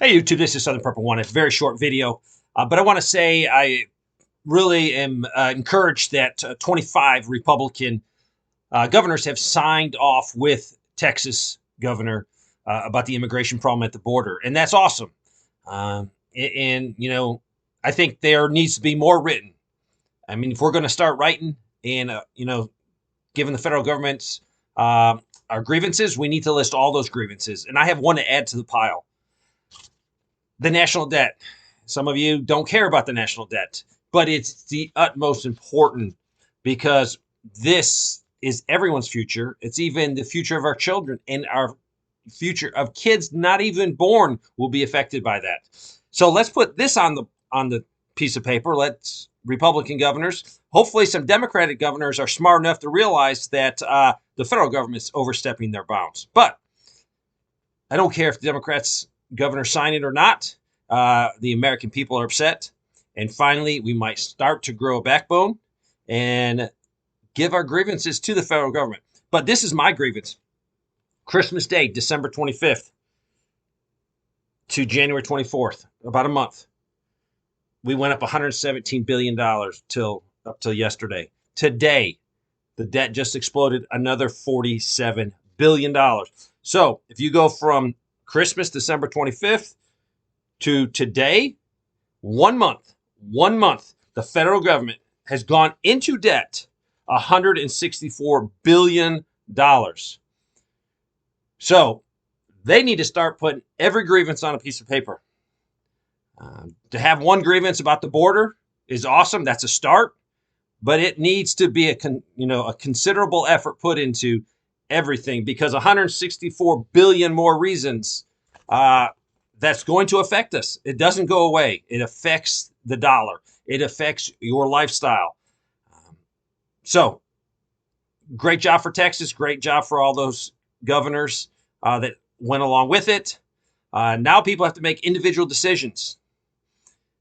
Hey YouTube, this is Southern Purple One. It's a very short video, but I want to say I really am encouraged that 25 Republican governors have signed off with Texas governor about the immigration problem at the border, and that's awesome. And I think there needs to be more written. I mean, if we're going to start writing and giving the federal government's our grievances, we need to list all those grievances. And I have one to add to the pile. The national debt. Some of you don't care about the national debt, but it's the utmost important because this is everyone's future. It's even the future of our children, and our future of kids not even born will be affected by that. So let's put this on the piece of paper. Let's Republican governors, hopefully some Democratic governors are smart enough to realize that the federal government is overstepping their bounds. But I don't care if the Democrats governors sign it or not. The American people are upset. And finally, we might start to grow a backbone and give our grievances to the federal government. But this is my grievance. Christmas Day, December 25th to January 24th, about a month. We went up $117 billion up till yesterday. Today, the debt just exploded another $47 billion. So if you go from Christmas, December 25th, to today, 1 month, the federal government has gone into debt $164 billion. So they need to start putting every grievance on a piece of paper. To have one grievance about the border is awesome. That's a start, but it needs to be a considerable effort put into everything, because 164 billion more reasons that's going to affect us. It doesn't go away. It affects the dollar. It affects your lifestyle. So great job for Texas. Great job for all those governors that went along with it. Now people have to make individual decisions.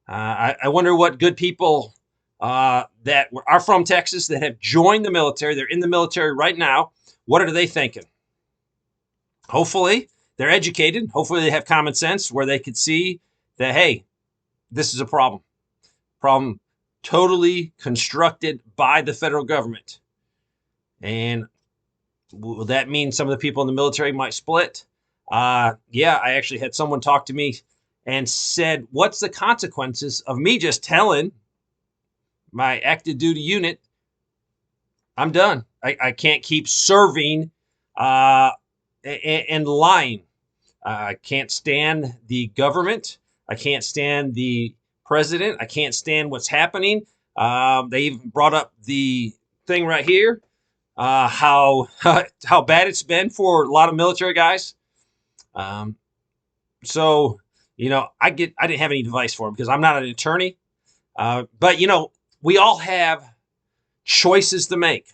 I wonder what good people that are from Texas that have joined the military. They're in the military right now. What are they thinking? Hopefully they're educated. Hopefully they have common sense where they could see that, hey, this is a problem. Problem totally constructed by the federal government. And will that mean some of the people in the military might split? Yeah, I actually had someone talk to me and said, what's the consequences of me just telling my active duty unit, I'm done. I can't keep serving and lying. I can't stand the government. I can't stand the president. I can't stand what's happening. They even brought up the thing right here, how bad it's been for a lot of military guys. So, I didn't have any advice for him because I'm not an attorney. But, we all have choices to make.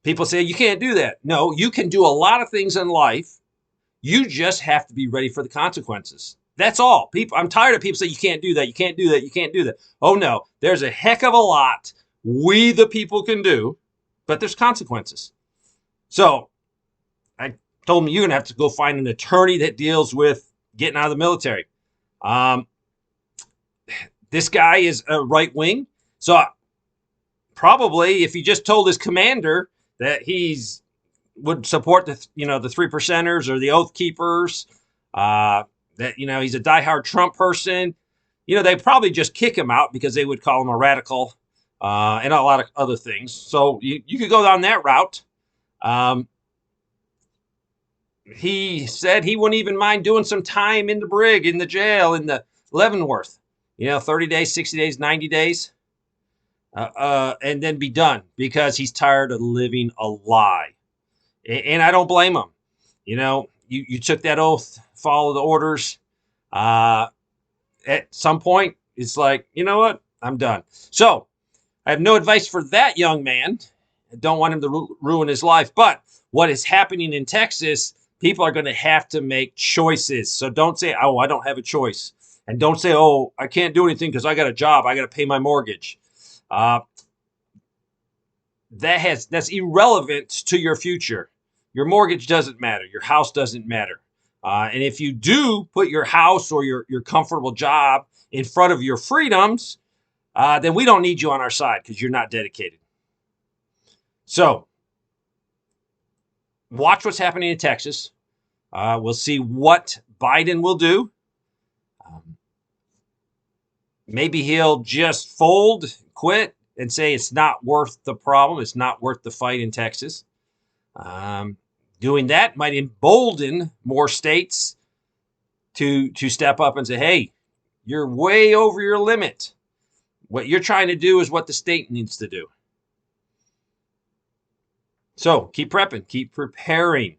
People say, you can't do that. No, you can do a lot of things in life. You just have to be ready for the consequences. That's all. I'm tired of people saying, you can't do that. You can't do that. You can't do that. Oh, no, there's a heck of a lot we, the people, can do, but there's consequences. So I told him, you're going to have to go find an attorney that deals with getting out of the military. This guy is a right wing. So probably if he just told his commander that would support the 3%ers or the Oath Keepers, that, he's a diehard Trump person, they'd probably just kick him out because they would call him a radical and a lot of other things. So you could go down that route. He said he wouldn't even mind doing some time in the brig, in the jail, in the Leavenworth, 30 days, 60 days, 90 days, and then be done because he's tired of living a lie. And I don't blame him. You took that oath, follow the orders. At some point, it's like, you know what? I'm done. So I have no advice for that young man. I don't want him to ruin his life. But what is happening in Texas, people are going to have to make choices. So don't say, oh, I don't have a choice. And don't say, oh, I can't do anything because I got a job. I got to pay my mortgage. That's irrelevant to your future. Your mortgage doesn't matter. Your house doesn't matter. And if you do put your house or your comfortable job in front of your freedoms, then we don't need you on our side because you're not dedicated. So watch what's happening in Texas. We'll see what Biden will do. Maybe he'll just fold, quit, and say it's not worth the problem. It's not worth the fight in Texas. Doing that might embolden more states to step up and say, hey, you're way over your limit. What you're trying to do is what the state needs to do. So keep prepping, keep preparing.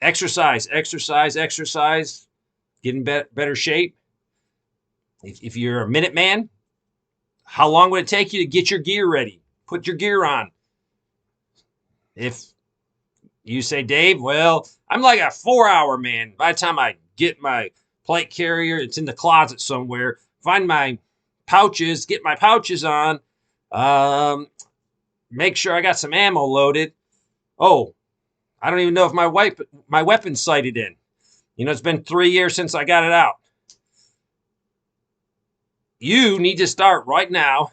Exercise, get in better shape. If you're a Minuteman, how long would it take you to get your gear ready? Put your gear on. If you say, Dave, well, I'm like a 4-hour man. By the time I get my plate carrier, it's in the closet somewhere. Find my pouches, get my pouches on. Make sure I got some ammo loaded. Oh, I don't even know if my weapon's sighted in. It's been 3 years since I got it out. You need to start right now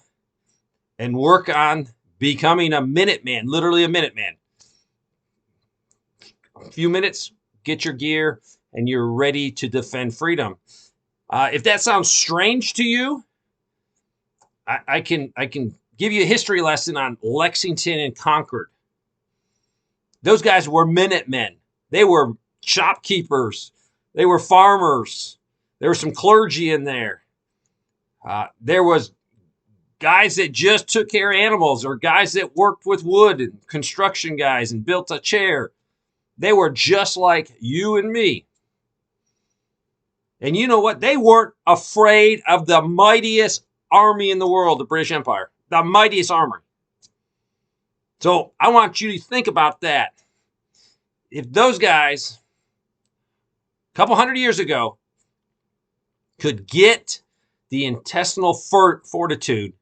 and work on becoming a Minuteman, literally a Minuteman. A few minutes, get your gear, and you're ready to defend freedom. If that sounds strange to you, I can give you a history lesson on Lexington and Concord. Those guys were Minutemen. They were shopkeepers. They were farmers. There was some clergy in there. There was guys that just took care of animals or guys that worked with wood and construction guys and built a chair. They were just like you and me. And you know what? They weren't afraid of the mightiest army in the world, the British Empire, the mightiest army. So I want you to think about that. If those guys, a couple hundred years ago, could get the intestinal fortitude,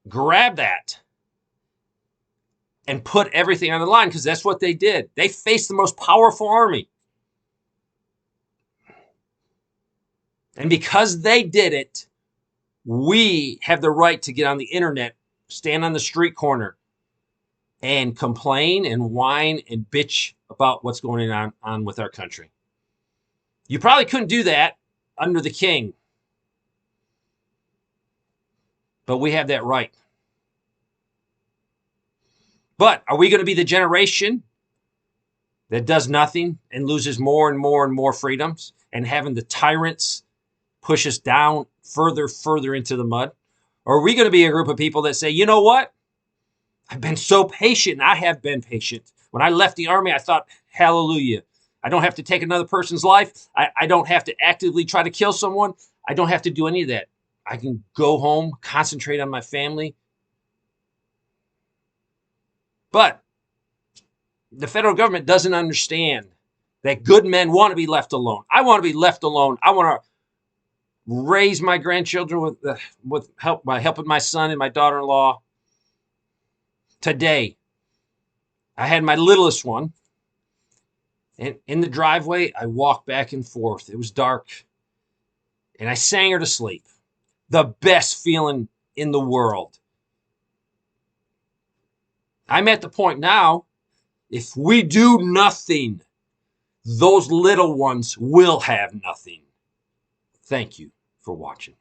grab that, and put everything on the line, because that's what they did. They faced the most powerful army. And because they did it, we have the right to get on the internet, stand on the street corner, and complain and whine and bitch about what's going on with our country. You probably couldn't do that under the king. But we have that right. But are we going to be the generation that does nothing and loses more and more and more freedoms and having the tyrants push us down further into the mud? Or are we going to be a group of people that say, you know what? I've been so patient. I have been patient. When I left the army, I thought, hallelujah. I don't have to take another person's life. I don't have to actively try to kill someone. I don't have to do any of that. I can go home, concentrate on my family. But the federal government doesn't understand that good men want to be left alone. I want to be left alone. I want to raise my grandchildren by helping my son and my daughter-in-law. Today, I had my littlest one, and in the driveway, I walked back and forth. It was dark, and I sang her to sleep. The best feeling in the world. I'm at the point now, if we do nothing, those little ones will have nothing. Thank you for watching.